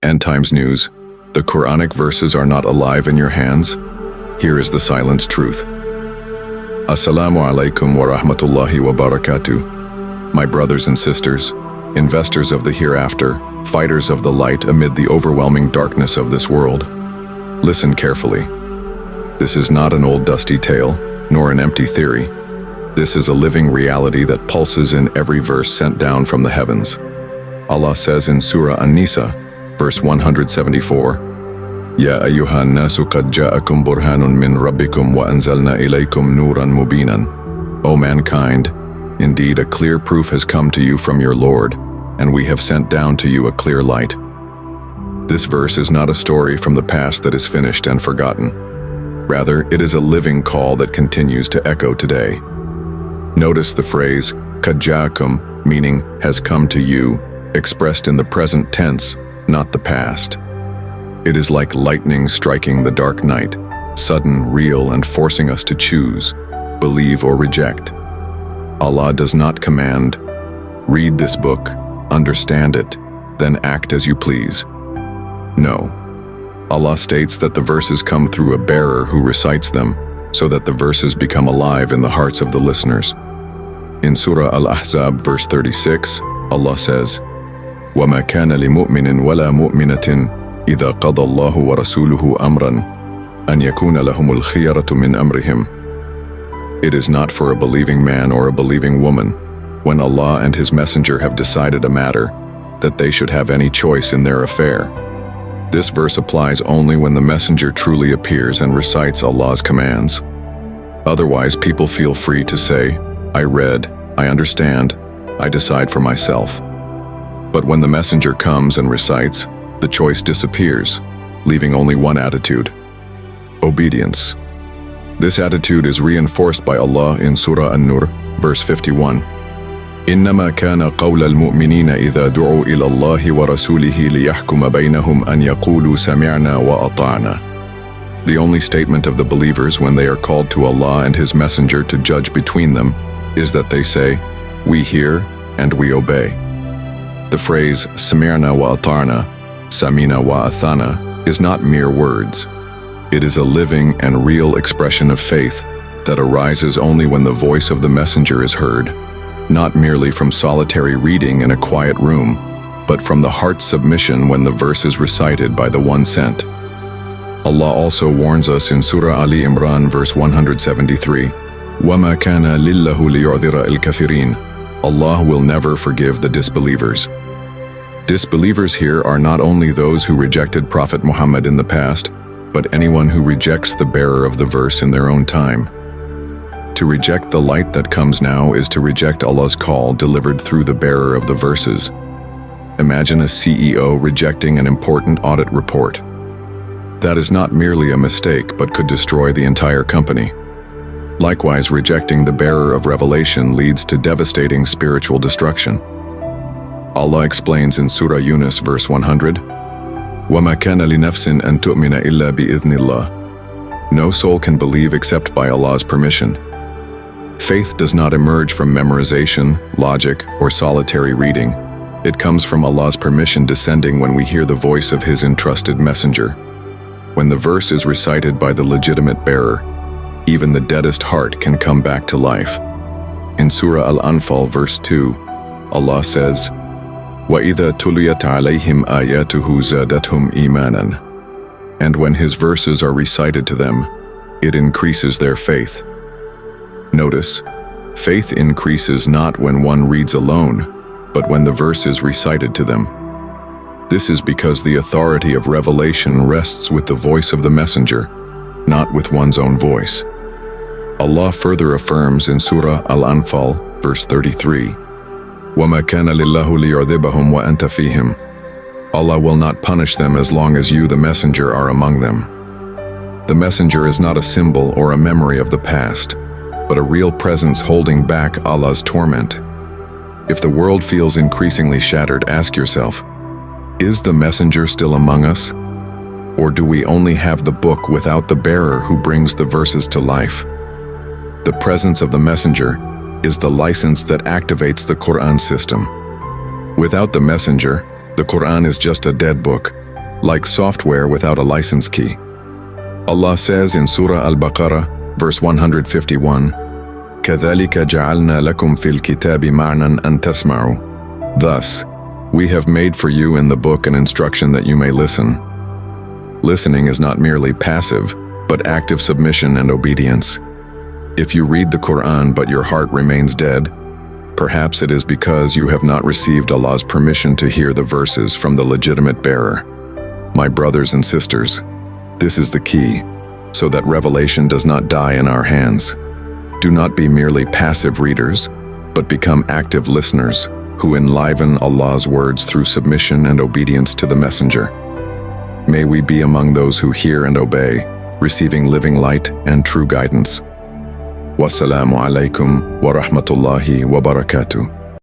End times news. The Qur'anic verses are not alive in your hands. Here is the silenced truth. Assalamu alaikum wa rahmatullahi wa barakatuh. My brothers and sisters, investors of the hereafter, fighters of the light amid the overwhelming darkness of this world. Listen carefully. This is not an old dusty tale, nor an empty theory. This is a living reality that pulses in every verse sent down from the heavens. Allah says in Surah An-Nisa, verse 174, Ya ayyuhan nasu qad ja'akum burhanun min rabbikum wa anzalna ilaykum nuran mubinan. O mankind, indeed a clear proof has come to you from your Lord, and we have sent down to you a clear light. This verse is not a story from the past that is finished and forgotten. Rather, it is a living call that continues to echo today. Notice the phrase, qad ja'akum, meaning has come to you, expressed in the present tense, not the past. It is like lightning striking the dark night, sudden, real, and forcing us to choose, believe or reject. Allah does not command, read this book, understand it, then act as you please. No. Allah states that the verses come through a bearer who recites them, so that the verses become alive in the hearts of the listeners. In Surah Al-Ahzab, verse 36, Allah says, وَمَا كَانَ لِمُؤْمِنٍ وَلَا مُؤْمِنَةٍ إِذَا قَضَى اللَّهُ وَرَسُولُهُ أَمْرًا أَنْ يَكُونَ لَهُمُ الْخِيَرَةُ مِنْ أَمْرِهِمْ. It is not for a believing man or a believing woman, when Allah and His Messenger have decided a matter, that they should have any choice in their affair. This verse applies only when the Messenger truly appears and recites Allah's commands. Otherwise, people feel free to say, I read, I understand, I decide for myself. But when the Messenger comes and recites, the choice disappears, leaving only one attitude: obedience. This attitude is reinforced by Allah in Surah An-Nur, verse 51. إنما كان قول المؤمنين إذا دعوا إلى الله ورسوله ليحكم بينهم أن يقولوا سمعنا وأطعنا. The only statement of the believers when they are called to Allah and His Messenger to judge between them is that they say, we hear and we obey. The phrase سمعنا وأطعنا, سمعنا وأطعنا, is not mere words. It is a living and real expression of faith that arises only when the voice of the Messenger is heard, not merely from solitary reading in a quiet room, but from the heart's submission when the verse is recited by the one sent. Allah also warns us in Surah Ali Imran, verse 173, وَمَا كَانَ لِلَّهُ لِيُعْذِرَ الْكَافِرِينَ. Allah will never forgive the disbelievers. Disbelievers here are not only those who rejected Prophet Muhammad in the past, but anyone who rejects the bearer of the verse in their own time. To reject the light that comes now is to reject Allah's call delivered through the bearer of the verses. Imagine a CEO rejecting an important audit report. That is not merely a mistake, but could destroy the entire company. Likewise, rejecting the bearer of revelation leads to devastating spiritual destruction. Allah explains in Surah Yunus, verse 100, وَمَا كَانَ لِنَفْسٍ أَن تُؤْمِنَ إِلَّا بِإِذْنِ اللَّهِ. No soul can believe except by Allah's permission. Faith does not emerge from memorization, logic, or solitary reading. It comes from Allah's permission descending when we hear the voice of His entrusted messenger. When the verse is recited by the legitimate bearer, even the deadest heart can come back to life. In Surah Al-Anfal, verse 2, Allah says, وَإِذَا تُلِيَتْ عَلَيْهِمْ آيَاتُهُ زَادَتْهُمْ إِيمَانًا. And when His verses are recited to them, it increases their faith. Notice, faith increases not when one reads alone, but when the verse is recited to them. This is because the authority of revelation rests with the voice of the messenger, not with one's own voice. Allah further affirms in Surah Al-Anfal, verse 33, وَمَا كَانَ لِلَّهُ لِيُعْذِبَهُمْ وَأَنْتَ فِيهِمْ. Allah will not punish them as long as you, the messenger, are among them. The messenger is not a symbol or a memory of the past, but a real presence holding back Allah's torment. If the world feels increasingly shattered, ask yourself, is the messenger still among us? Or do we only have the book without the bearer who brings the verses to life? The presence of the messenger is the license that activates the Qur'an system. Without the messenger, the Qur'an is just a dead book, like software without a license key. Allah says in Surah Al-Baqarah, verse 151, كَذَلِكَ جَعَلْنَا لَكُمْ فِي الْكِتَابِ مَعْنًا أَن تَسْمَعُوا. Thus, we have made for you in the book an instruction that you may listen. Listening is not merely passive, but active submission and obedience. If you read the Qur'an but your heart remains dead, perhaps it is because you have not received Allah's permission to hear the verses from the legitimate bearer. My brothers and sisters, this is the key, so that revelation does not die in our hands. Do not be merely passive readers, but become active listeners who enliven Allah's words through submission and obedience to the Messenger. May we be among those who hear and obey, receiving living light and true guidance. Wassalamu alaikum wa rahmatullahi wa barakatuh.